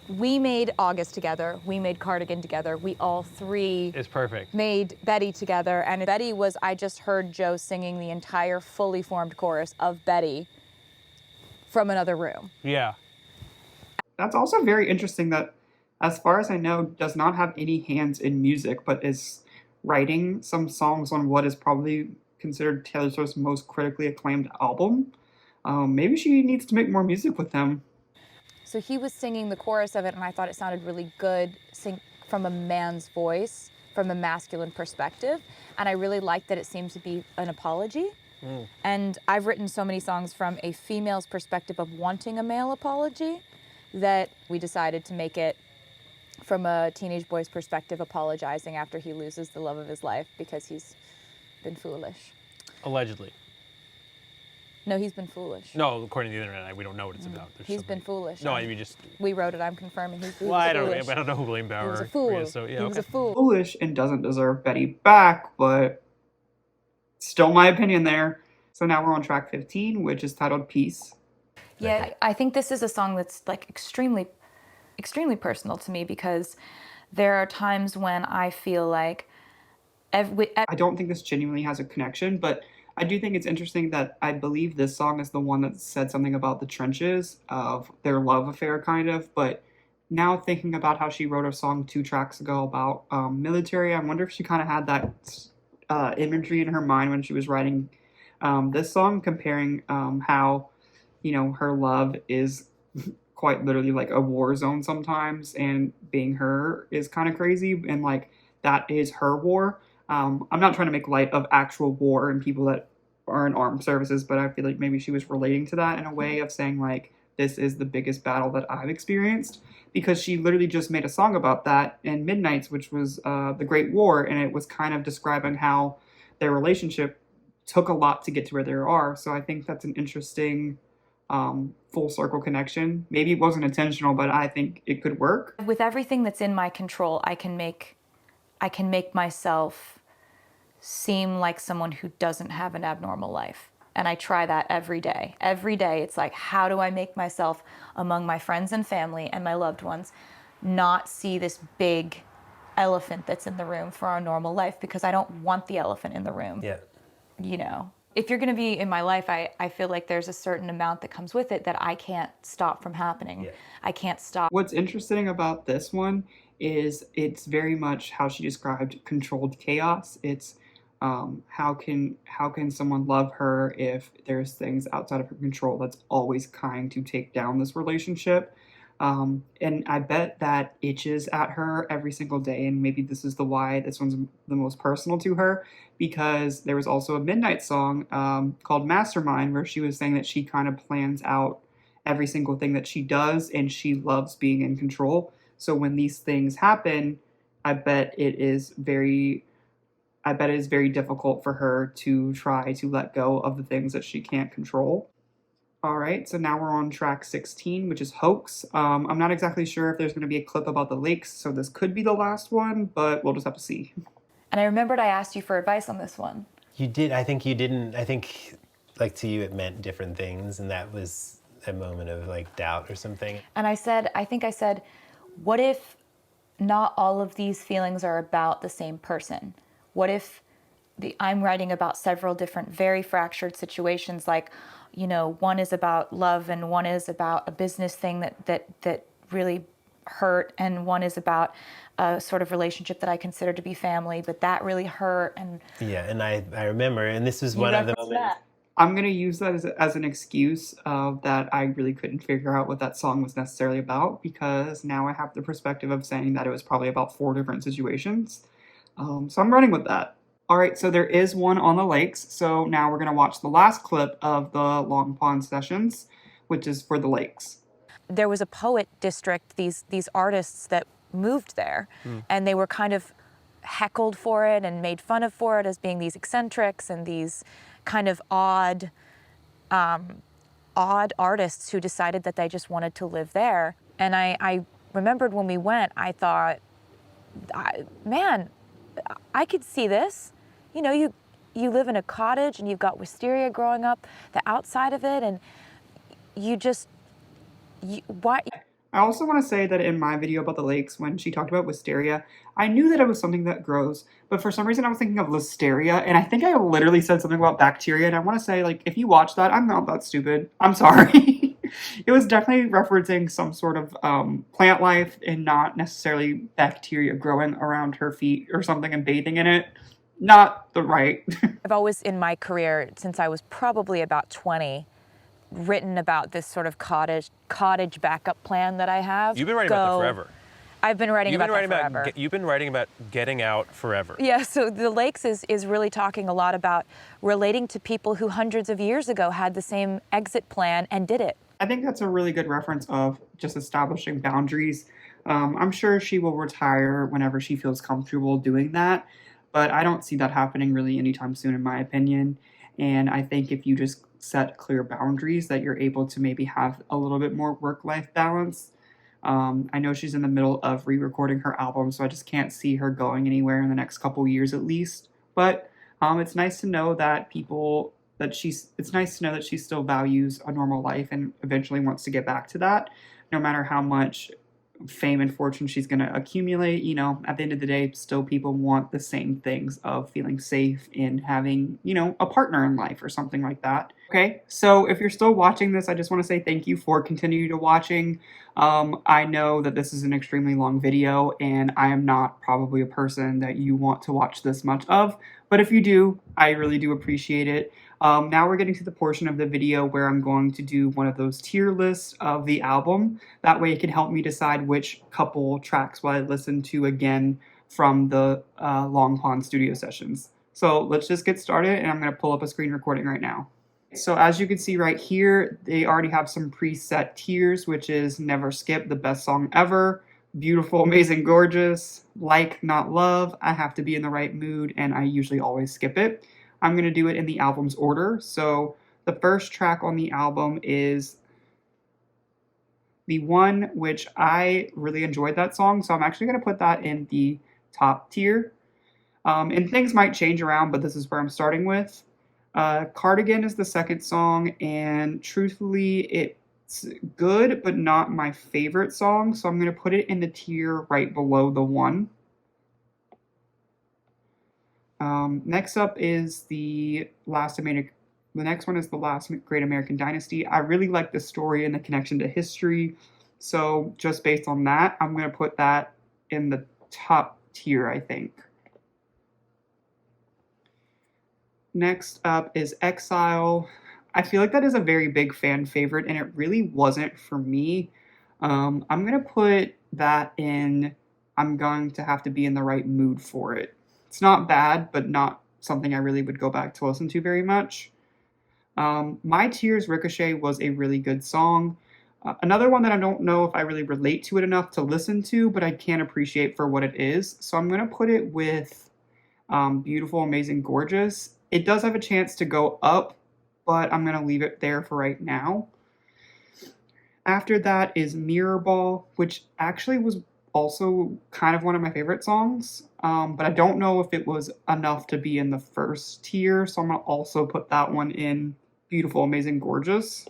we made August together, we made Cardigan together, we all three It's perfect. made Betty together. And Betty was, I just heard Joe singing the entire fully formed chorus of Betty from another room. Yeah. That's also very interesting that, as far as I know, does not have any hands in music, but is writing some songs on what is probably considered Taylor Swift's most critically acclaimed album. Maybe she needs to make more music with them. So he was singing the chorus of it, and I thought it sounded really good from a man's voice, from a masculine perspective. And I really liked that it seemed to be an apology. And I've written so many songs from a female's perspective of wanting a male apology that we decided to make it from a teenage boy's perspective, apologizing after he loses the love of his life because he's been foolish. Allegedly. No, he's been foolish. No, according to the internet, we don't know what it's about. There's He's something- been foolish. No, I mean just. We wrote it, I'm confirming. He was Well, I foolish. don't know who Blaine Bauer He was a fool. is. So yeah, he was a okay. fool. Foolish and doesn't deserve Betty back, but still my opinion there. So now we're on track 15, which is titled Peace. Yeah, I think this is a song that's like extremely personal to me because there are times when I feel like I don't think this genuinely has a connection, but I do think it's interesting that I believe this song is the one that said something about the trenches of their love affair, kind of. But now thinking about how she wrote a song 2 tracks ago about military, I wonder if she kind of had that imagery in her mind when she was writing this song, comparing how, her love is quite literally like a war zone sometimes, and being her is kind of crazy, and like that is her war. I'm not trying to make light of actual war and people that are in armed services, but I feel like maybe she was relating to that in a way of saying like, this is the biggest battle that I've experienced, because she literally just made a song about that in Midnights, which was the Great War, and it was kind of describing how their relationship took a lot to get to where they are. So I think that's an interesting full circle connection. Maybe it wasn't intentional, but I think it could work. with everything that's in my control, I can make myself seem like someone who doesn't have an abnormal life. And I try that every day. Every day it's like, how do I make myself among my friends and family and my loved ones not see this big elephant that's in the room for our normal life, because I don't want the elephant in the room. Yeah. If you're going to be in my life, I feel like there's a certain amount that comes with it that I can't stop from happening. Yeah. I can't stop. What's interesting about this one is it's very much how she described controlled chaos. It's how can someone love her if there's things outside of her control that's always trying to take down this relationship. And I bet that itches at her every single day, and maybe this is why this one's the most personal to her, because there was also a Midnight song called Mastermind where she was saying that she kind of plans out every single thing that she does, and she loves being in control. So when these things happen, I bet it is very difficult for her to try to let go of the things that she can't control. All right, so now we're on track 16, which is Hoax. I'm not exactly sure if there's going to be a clip about the lakes, so this could be the last one, but we'll just have to see. And I remembered I asked you for advice on this one. You did. I think you didn't. I think, like, to you, it meant different things, and that was a moment of like doubt or something. And I said, what if not all of these feelings are about the same person? What if I'm writing about several different very fractured situations, like, one is about love and one is about a business thing that really hurt, and one is about a sort of relationship that I consider to be family, but that really hurt. And Yeah, and I remember, and this was one of the moments. I'm going to use that as an excuse that I really couldn't figure out what that song was necessarily about, because now I have the perspective of saying that it was probably about 4 different situations. So I'm running with that. All right, so there is one on the lakes. So now we're going to watch the last clip of the Long Pond sessions, which is for the lakes. there was a poet district, these artists that moved there, and they were kind of heckled for it and made fun of for it as being these eccentrics and these kind of odd artists who decided that they just wanted to live there. And I remembered when we went, I thought, man, I could see this. You know, you live in a cottage and you've got wisteria growing up the outside of it, and why? I also want to say that in my video about the lakes, when she talked about wisteria, I knew that it was something that grows, but for some reason I was thinking of listeria, and I think I literally said something about bacteria, and I want to say, like, if you watch that, I'm not that stupid. I'm sorry. It was definitely referencing some sort of plant life and not necessarily bacteria growing around her feet or something and bathing in it. Not the right. I've always, in my career, since I was probably about 20, written about this sort of cottage backup plan that I have. You've been writing about that forever. I've been writing about that forever. You've been writing about getting out forever. Yeah, so The Lakes is really talking a lot about relating to people who hundreds of years ago had the same exit plan and did it. I think that's a really good reference of just establishing boundaries. I'm sure she will retire whenever she feels comfortable doing that, but I don't see that happening really anytime soon, in my opinion. And I think if you just set clear boundaries, that you're able to maybe have a little bit more work-life balance. I know she's in the middle of re-recording her album, so I just can't see her going anywhere in the next couple years at least. But it's nice to know that it's nice to know that she still values a normal life and eventually wants to get back to that, no matter how much fame and fortune she's going to accumulate. You know, at the end of the day, still people want the same things of feeling safe and having, you know, a partner in life or something like that. Okay, so if you're still watching this, I just want to say thank you for continuing to watching. I know that this is an extremely long video, and I am not probably a person that you want to watch this much of, but if you do, I really do appreciate it. Now we're getting to the portion of the video where I'm going to do one of those tier lists of the album. That way it can help me decide which couple tracks will I listen to again from the Long Pond studio sessions. So let's just get started, and I'm going to pull up a screen recording right now. So as you can see right here, they already have some preset tiers, which is Never Skip, the best song ever, Beautiful, Amazing, Gorgeous, Like, Not Love, I Have to Be in the Right Mood, and I usually always skip it. I'm going to do it in the album's order. So the first track on the album is the one which I really enjoyed that song, so I'm actually going to put that in the top tier. And things might change around, but this is where I'm starting with. Cardigan is the second song, and truthfully, it's good, but not my favorite song, so I'm going to put it in the tier right below the one. Next up is the next one is The Last Great American Dynasty. I really like the story and the connection to history, so just based on that, I'm going to put that in the top tier, I think. Next up is Exile. I feel like that is a very big fan favorite, and it really wasn't for me. I'm going to put that in, I'm going to have to be in the right mood for it. It's not bad, but not something I really would go back to listen to very much. My Tears Ricochet was a really good song. Another one that I don't know if I really relate to it enough to listen to, but I can appreciate for what it is. So I'm going to put it with Beautiful, Amazing, Gorgeous. It does have a chance to go up, but I'm going to leave it there for right now. After that is Mirror Ball, which actually was also kind of one of my favorite songs, but I don't know if it was enough to be in the first tier, so I'm going to also put that one in Beautiful, Amazing, Gorgeous.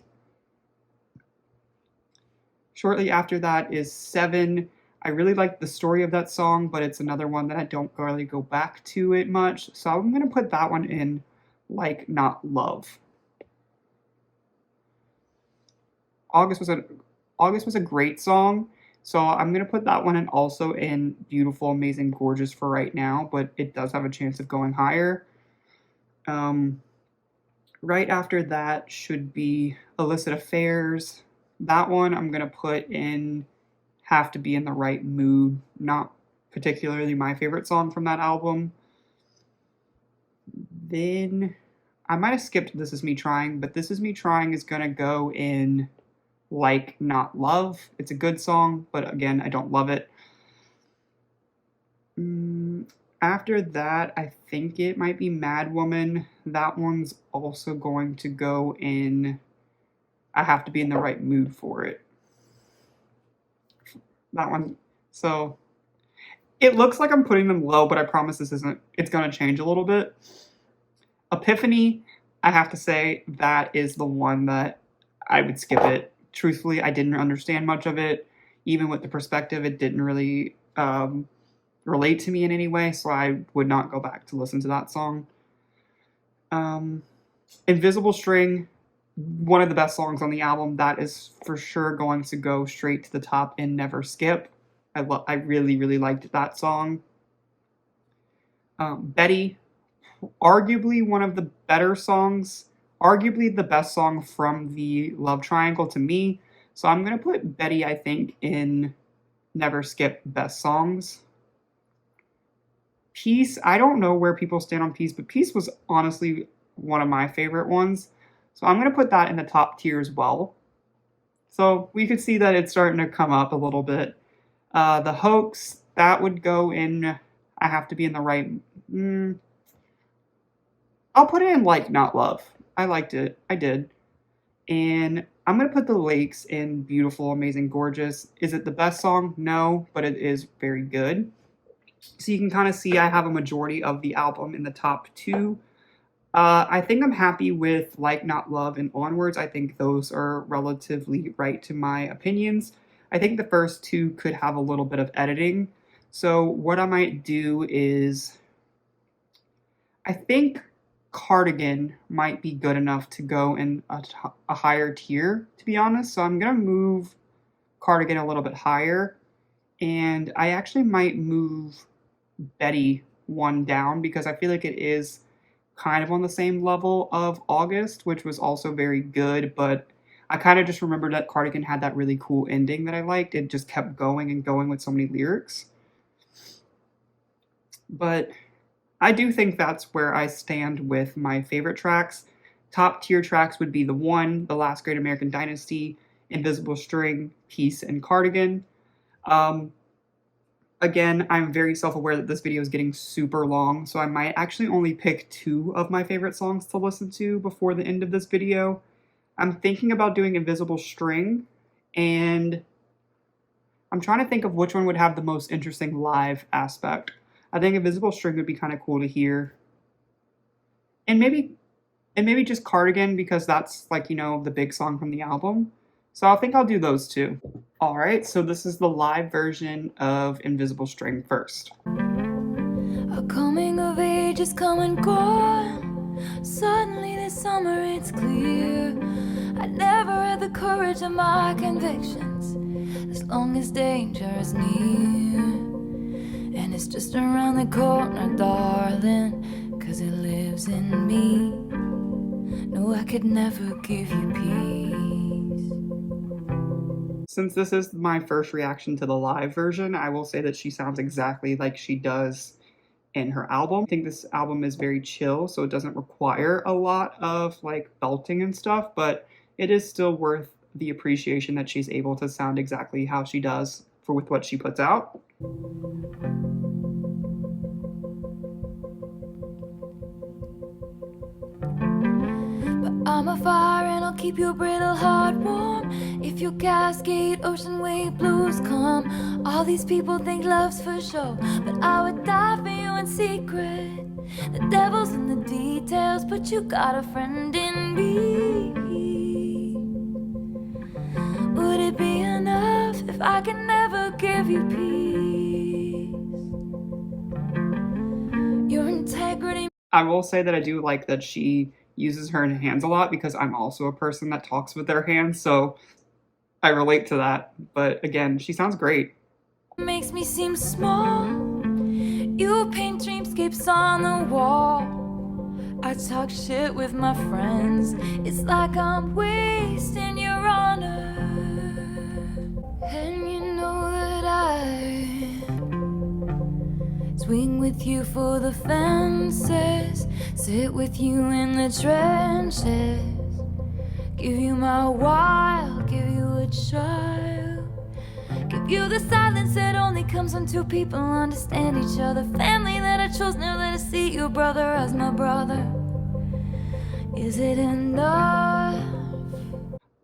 Shortly after that is Seven. I really like the story of that song, but it's another one that I don't really go back to it much. So I'm going to put that one in Like Not Love. August was a great song, so I'm going to put that one in also in Beautiful, Amazing, Gorgeous for right now, but it does have a chance of going higher. Right after that should be Illicit Affairs. That one I'm going to put in Have to Be in the Right Mood. Not particularly my favorite song from that album. Then I might have skipped This Is Me Trying, but This Is Me Trying is going to go in Like Not Love. It's a good song, but again, I don't love it. After that, I think it might be Mad Woman. That one's also going to go in I Have to Be in the Right Mood for it. That one. So it looks like I'm putting them low, but I promise this isn't. It's going to change a little bit. Epiphany, I have to say, that is the one that I would skip it. Truthfully, I didn't understand much of it. Even with the perspective, it didn't really relate to me in any way, so I would not go back to listen to that song. Invisible String, one of the best songs on the album. That is for sure going to go straight to the top and never skip. I really, really liked that song. Betty, arguably one of the better songs, arguably the best song from the Love Triangle to me. So I'm going to put Betty, I think, in never skip best songs. Peace, I don't know where people stand on Peace, but Peace was honestly one of my favorite ones. So I'm going to put that in the top tier as well. So we could see that it's starting to come up a little bit. The Hoax, that would go in I Have to Be in the Right... I'll put it in Like Not Love. I liked it. I did. And I'm going to put The Lakes in Beautiful, Amazing, Gorgeous. Is it the best song? No, but it is very good. So you can kind of see I have a majority of the album in the top two. I think I'm happy with Like Not Love and Onwards. I think those are relatively right to my opinions. I think the first two could have a little bit of editing. So what I might do is, I think Cardigan might be good enough to go in a higher tier, to be honest. So I'm going to move Cardigan a little bit higher. And I actually might move Betty one down because I feel like it is kind of on the same level of August, which was also very good. But I kind of just remembered that Cardigan had that really cool ending that I liked. It just kept going and going with so many lyrics. But I do think that's where I stand with my favorite tracks. Top tier tracks would be The One, The Last Great American Dynasty, Invisible String, Peace, and Cardigan. Again, I'm very self-aware that this video is getting super long, so I might actually only pick 2 of my favorite songs to listen to before the end of this video. I'm thinking about doing Invisible String, and I'm trying to think of which one would have the most interesting live aspect. I think Invisible String would be kind of cool to hear. And maybe just Cardigan, because that's, like, you know, the big song from the album. So I think I'll do those 2. Alright, so this is the live version of Invisible String first. A coming of age is come and gone. Suddenly this summer it's clear I never had the courage of my convictions, as long as danger is near. And it's just around the corner, darling, 'cause it lives in me. No, I could never give you peace. Since this is my first reaction to the live version, I will say that she sounds exactly like she does in her album. I think this album is very chill, so it doesn't require a lot of like belting and stuff, but it is still worth the appreciation that she's able to sound exactly how she does with what she puts out. I'm a fire and I'll keep your brittle heart warm. If your cascade ocean wave blues come, all these people think love's for show, but I would die for you in secret. The devil's in the details, but you got a friend in me. Would it be enough if I can never give you peace. Your integrity. I will say that I do like that she uses her hands a lot because I'm also a person that talks with their hands, so I relate to that. But again, she sounds great. Makes me seem small. You paint dreamscapes on the wall. I talk shit with my friends. It's like I'm wasting your honor. And you know that I swing with you for the fences, sit with you in the trenches, give you my while, give you a child, give you the silence that only comes when two people understand each other, family that I chose never to see your brother as my brother. Is it enough?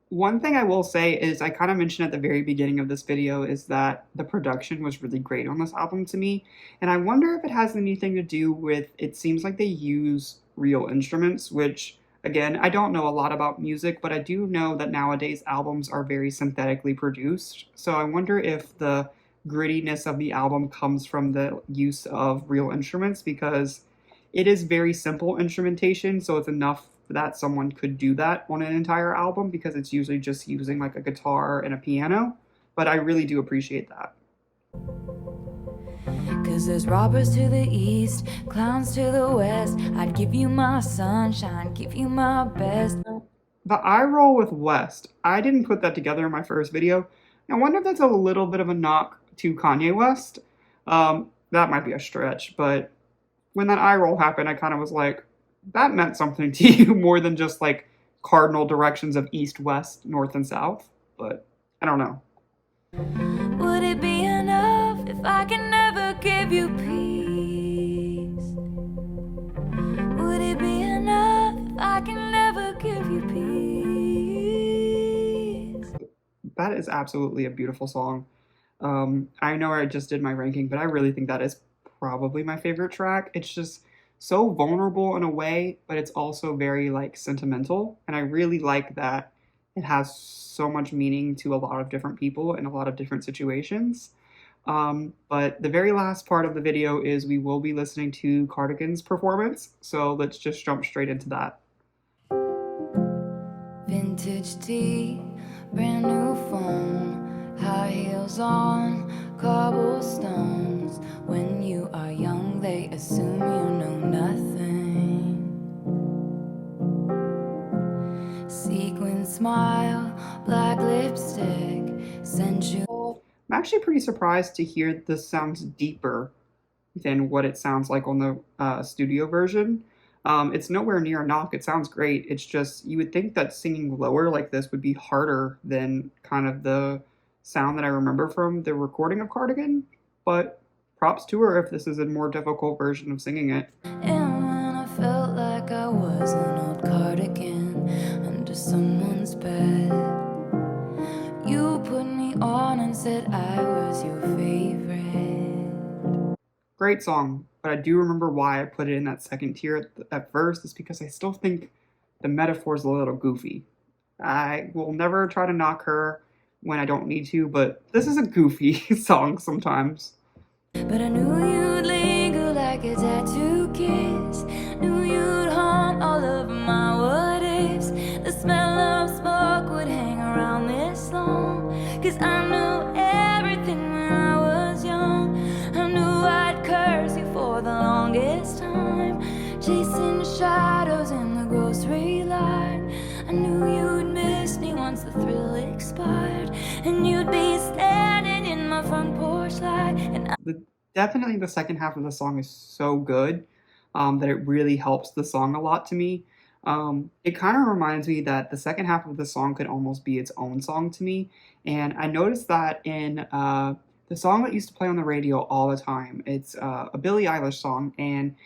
One thing I will say is I kind of mentioned at the very beginning of this video is that the production was really great on this album to me, and I wonder if it has anything to do with, it seems like they use real instruments, which again, I don't know a lot about music, but I do know that nowadays albums are very synthetically produced, so I wonder if the grittiness of the album comes from the use of real instruments, because it is very simple instrumentation, so it's enough that someone could do that on an entire album because it's usually just using like a guitar and a piano, but I really do appreciate that. Cause there's robbers to the east, clowns to the west. I'd give you my sunshine, give you my best. The eye roll with West, I didn't put that together in my first video. I wonder if that's a little bit of a knock to Kanye West. That might be a stretch, but when that eye roll happened, I kind of was like, that meant something to you more than just like cardinal directions of east, west, north, and south. But I don't know. Would it be enough if I can never give you peace? Would it be enough if I can never give you peace? That is absolutely a beautiful song. I know I just did my ranking, but I really think that is probably my favorite track. It's just so vulnerable in a way, but it's also very like sentimental, and I really like that it has so much meaning to a lot of different people in a lot of different situations. But the very last part of the video is we will be listening to Cardigan's performance, so let's just jump straight into that. Vintage tea, brand new phone, high heels on, cobblestones. When you are young, they assume you know nothing. Sequin smile, black lipstick, sensual. I'm actually pretty surprised to hear this sounds deeper than what it sounds like on the studio version. It's nowhere near a knock. It sounds great. It's just, you would think that singing lower like this would be harder than kind of the sound that I remember from the recording of Cardigan, but props to her if this is a more difficult version of singing it. And when I felt like I was an old cardigan under someone's bed, you put me on and said I was your favorite. Great song, but I do remember why I put it in that second tier at first. It's because I still think the metaphor is a little goofy. I will never try to knock her when I don't need to, but this is a goofy song sometimes. But I knew you'd linger like a tattoo kiss. Knew you'd haunt all of my what ifs. The smell of smoke would hang around this long. Cause I knew everything when I was young. I knew I'd curse you for the longest time. Chasing shadows in the grocery line. I knew you'd miss me once the thrill expired. And you'd be standing in my front porch light. And Definitely the second half of the song is so good that it really helps the song a lot to me. It kind of reminds me that the second half of the song could almost be its own song to me. And I noticed that in the song that used to play on the radio all the time. It's a Billie Eilish song, and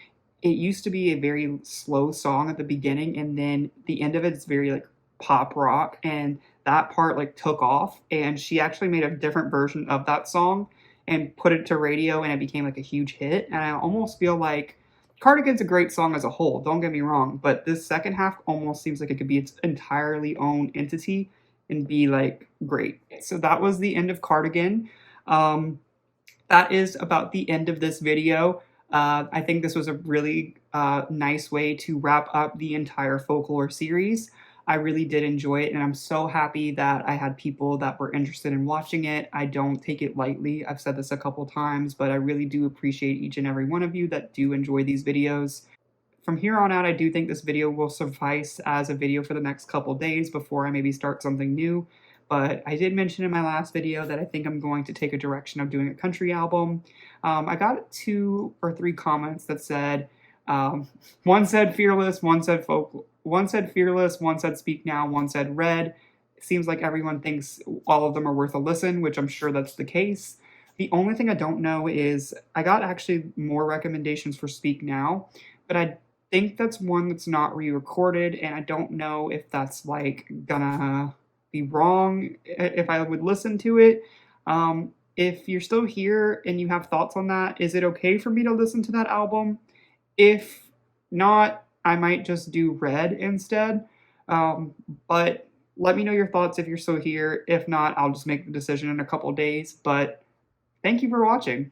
it used to be a very slow song at the beginning, and then the end of it is very like pop rock, and that part like took off, and she actually made a different version of that song and put it to radio, and it became like a huge hit. And I almost feel like Cardigan's a great song as a whole, don't get me wrong, but this second half almost seems like it could be its entirely own entity and be like great. So that was the end of Cardigan. That is about the end of this video. I think this was a really nice way to wrap up the entire folklore series. I really did enjoy it, and I'm so happy that I had people that were interested in watching it. I don't take it lightly. I've said this a couple times, but I really do appreciate each and every one of you that do enjoy these videos. From here on out, I do think this video will suffice as a video for the next couple days before I maybe start something new. But I did mention in my last video that I think I'm going to take a direction of doing a country album. I got 2 or 3 comments that said, one said Fearless, one said Fearless, one said Speak Now, one said Red. It seems like everyone thinks all of them are worth a listen, which I'm sure that's the case. The only thing I don't know is I got actually more recommendations for Speak Now, but I think that's one that's not re-recorded, and I don't know if that's like gonna be wrong if I would listen to it. If you're still here and you have thoughts on that, is it okay for me to listen to that album? If not, I might just do Red instead. But let me know your thoughts if you're still here. If not, I'll just make the decision in a couple days. But thank you for watching.